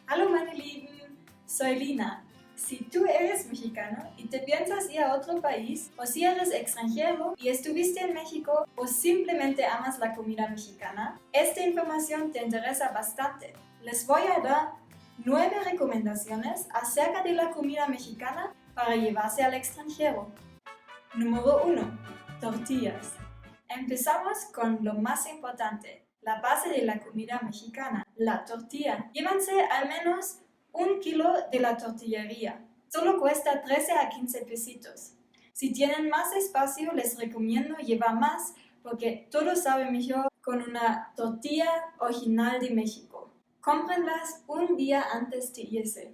Hallo meine Lieben, soy Lina. Si tú eres mexicano y te piensas ir a otro país, o si eres extranjero y estuviste en México o simplemente amas la comida mexicana, esta información te interesa bastante. Les voy a dar 9 recomendaciones acerca de la comida mexicana para llevarse al extranjero. Número 1. Tortillas. Empezamos con lo más importante, la base de la comida mexicana, la tortilla. Llévanse al menos 1 kilo de la tortillería. Solo cuesta 13 a 15 pesitos. Si tienen más espacio, les recomiendo llevar más porque todo sabe mejor con una tortilla original de México. Cómprenlas un día antes de irse.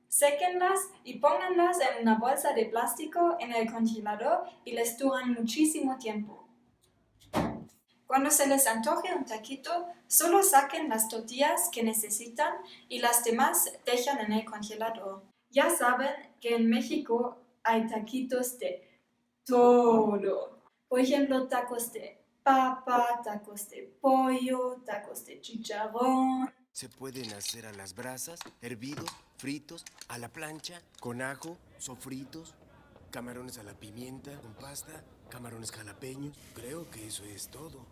Séquenlas y pónganlas en una bolsa de plástico en el congelador y les duran muchísimo tiempo. Cuando se les antoje un taquito, solo saquen las tortillas que necesitan y las demás dejan en el congelador. Ya saben que en México hay taquitos de todo. Por ejemplo, tacos de papa, tacos de pollo, tacos de chicharrón. Se pueden hacer a las brasas, hervidos, fritos, a la plancha, con ajo, sofritos, camarones a la pimienta, con pasta, camarones jalapeños. Creo que eso es todo.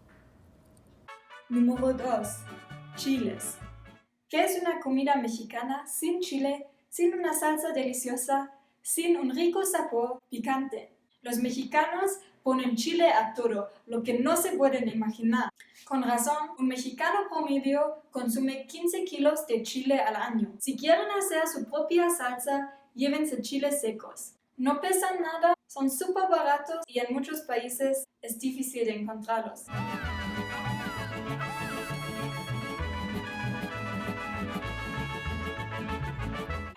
Número 2. Chiles. ¿Qué es una comida mexicana sin chile, sin una salsa deliciosa, sin un rico sabor picante? Los mexicanos ponen chile a todo, lo que no se pueden imaginar. Con razón, un mexicano promedio consume 15 kilos de chile al año. Si quieren hacer su propia salsa, llévense chiles secos. No pesan nada, son súper baratos y en muchos países es difícil de encontrarlos.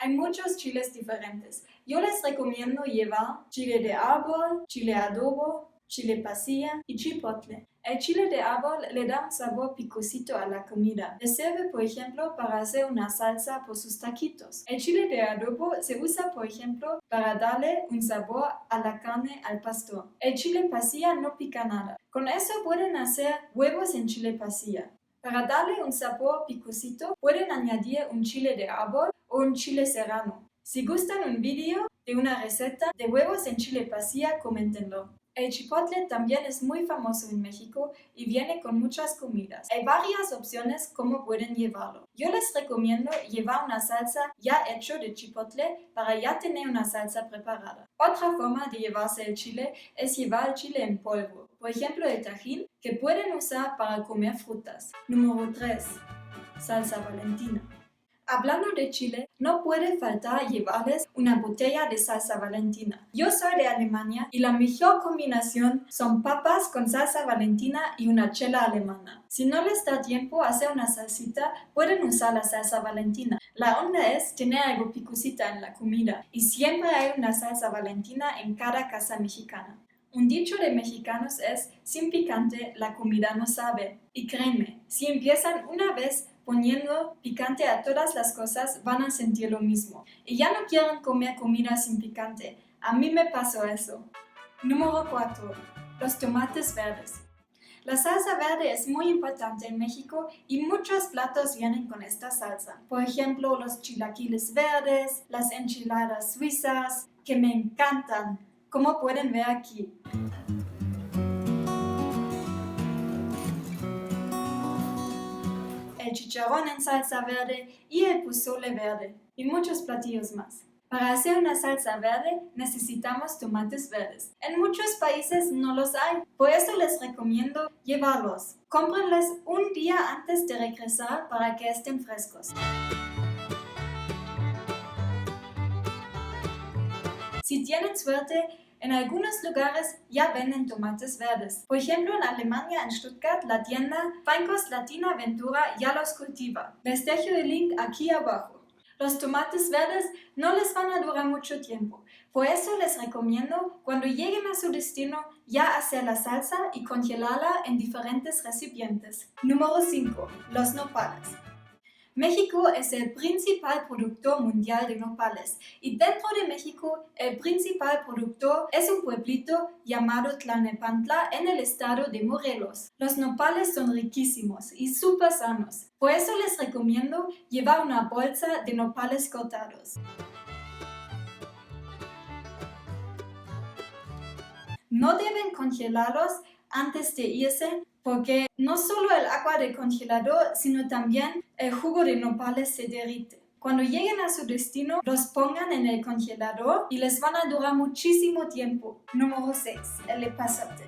Hay muchos chiles diferentes. Yo les recomiendo llevar chile de árbol, chile adobo, chile pasilla y chipotle. El chile de árbol le da un sabor picosito a la comida. Le sirve, por ejemplo, para hacer una salsa por sus taquitos. El chile de adobo se usa, por ejemplo, para darle un sabor a la carne al pastor. El chile pasilla no pica nada. Con eso pueden hacer huevos en chile pasilla. Para darle un sabor picosito, pueden añadir un chile de árbol o un chile serrano. Si gustan un vídeo de una receta de huevos en chile pasilla, coméntenlo. El chipotle también es muy famoso en México y viene con muchas comidas. Hay varias opciones como pueden llevarlo. Yo les recomiendo llevar una salsa ya hecha de chipotle para ya tener una salsa preparada. Otra forma de llevarse el chile es llevar el chile en polvo. Por ejemplo, el tajín, que pueden usar para comer frutas. Número 3. Salsa Valentina. Hablando de Chile, no puede faltar llevarles una botella de salsa Valentina. Yo soy de Alemania y la mejor combinación son papas con salsa Valentina y una chela alemana. Si no les da tiempo a hacer una salsita, pueden usar la salsa Valentina. La onda es tener algo picosita en la comida y siempre hay una salsa Valentina en cada casa mexicana. Un dicho de mexicanos es, sin picante la comida no sabe. Y créanme, si empiezan una vez poniendo picante a todas las cosas, van a sentir lo mismo. Y ya no quieren comer comida sin picante. A mí me pasó eso. Número 4. Los tomates verdes. La salsa verde es muy importante en México y muchos platos vienen con esta salsa. Por ejemplo, los chilaquiles verdes, las enchiladas suizas, que me encantan, como pueden ver aquí. El chicharrón en salsa verde y el pozole verde, y muchos platillos más. Para hacer una salsa verde necesitamos tomates verdes. En muchos países no los hay, por eso les recomiendo llevarlos. Cómprenlos un día antes de regresar para que estén frescos. Si tienen suerte, en algunos lugares ya venden tomates verdes. Por ejemplo, en Alemania, en Stuttgart, la tienda Feinkos Latina Ventura ya los cultiva. Les dejo el link aquí abajo. Los tomates verdes no les van a durar mucho tiempo. Por eso les recomiendo, cuando lleguen a su destino, ya hacer la salsa y congelarla en diferentes recipientes. Número 5. Los nopales. México es el principal productor mundial de nopales y dentro de México el principal productor es un pueblito llamado Tlalnepantla en el estado de Morelos. Los nopales son riquísimos y súper sanos, por eso les recomiendo llevar una bolsa de nopales cortados. No deben congelarlos antes de irse porque no solo el agua del congelador, sino también el jugo de nopales se derrite. Cuando lleguen a su destino, los pongan en el congelador y les van a durar muchísimo tiempo. Número 6. El epazote.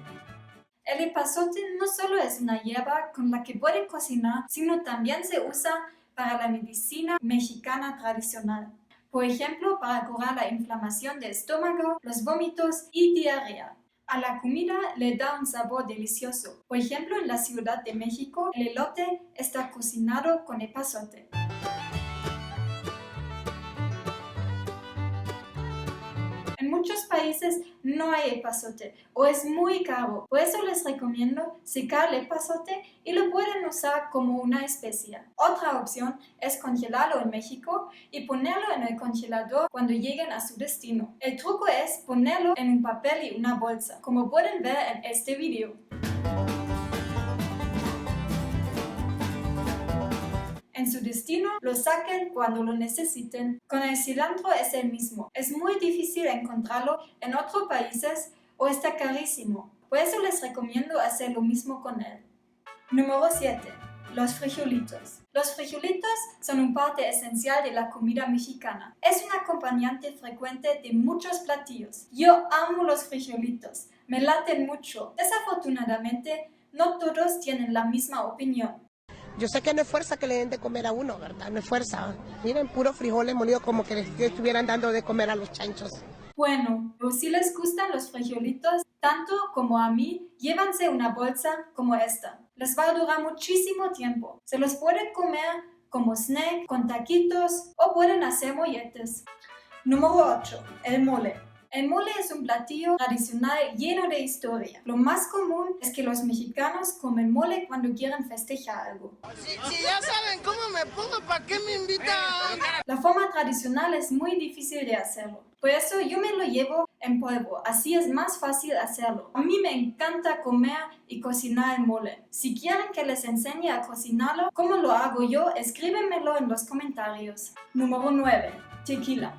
El epazote no solo es una hierba con la que pueden cocinar, sino también se usa para la medicina mexicana tradicional. Por ejemplo, para curar la inflamación del estómago, los vómitos y diarrea. A la comida le da un sabor delicioso. Por ejemplo, en la Ciudad de México, el elote está cocinado con epazote. En muchos países no hay epazote o es muy caro, por eso les recomiendo secar el epazote y lo pueden usar como una especia. Otra opción es congelarlo en México y ponerlo en el congelador cuando lleguen a su destino. El truco es ponerlo en un papel y una bolsa, como pueden ver en este video. En su destino, lo saquen cuando lo necesiten. Con el cilantro es el mismo. Es muy difícil encontrarlo en otros países o está carísimo. Por eso les recomiendo hacer lo mismo con él. Número 7. Los frijolitos. Los frijolitos son una parte esencial de la comida mexicana. Es un acompañante frecuente de muchos platillos. Yo amo los frijolitos. Me laten mucho. Desafortunadamente, no todos tienen la misma opinión. Yo sé que no es fuerza que le den de comer a uno, ¿verdad? No es fuerza. Miren, puros frijoles molidos como que les estuvieran dando de comer a los chanchos. Bueno, pero si les gustan los frijolitos, tanto como a mí, llévanse una bolsa como esta. Les va a durar muchísimo tiempo. Se los pueden comer como snack, con taquitos o pueden hacer molletes. Número 8. El mole. El mole es un platillo tradicional lleno de historia. Lo más común es que los mexicanos comen mole cuando quieren festejar algo. Si ya saben cómo me pongo, ¿para qué me invitan? La forma tradicional es muy difícil de hacerlo. Por eso yo me lo llevo en polvo, así es más fácil hacerlo. A mí me encanta comer y cocinar el mole. Si quieren que les enseñe a cocinarlo, como lo hago yo, escríbenmelo en los comentarios. Número 9. Tequila.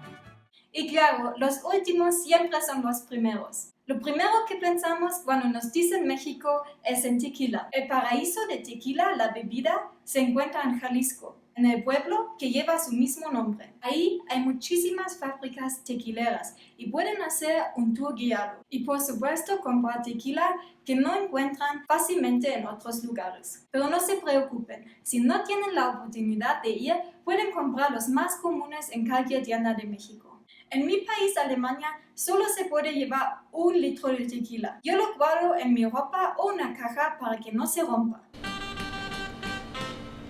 Y claro, los últimos siempre son los primeros. Lo primero que pensamos cuando nos dicen México es en tequila. El paraíso de tequila, la bebida, se encuentra en Jalisco, en el pueblo que lleva su mismo nombre. Ahí hay muchísimas fábricas tequileras y pueden hacer un tour guiado. Y por supuesto comprar tequila que no encuentran fácilmente en otros lugares. Pero no se preocupen, si no tienen la oportunidad de ir, pueden comprar los más comunes en cualquier tienda de México. En mi país, Alemania, solo se puede llevar 1 litro de tequila. Yo lo guardo en mi ropa o una caja para que no se rompa.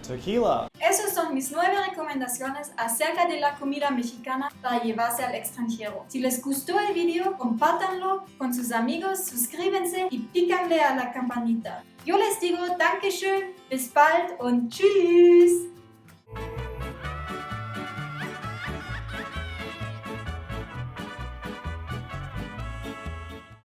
Tequila. Esas son mis 9 recomendaciones acerca de la comida mexicana para llevarse al extranjero. Si les gustó el video, compártanlo con sus amigos, suscríbanse y pícanle a la campanita. Yo les digo Dankeschön, bis bald und tschüss.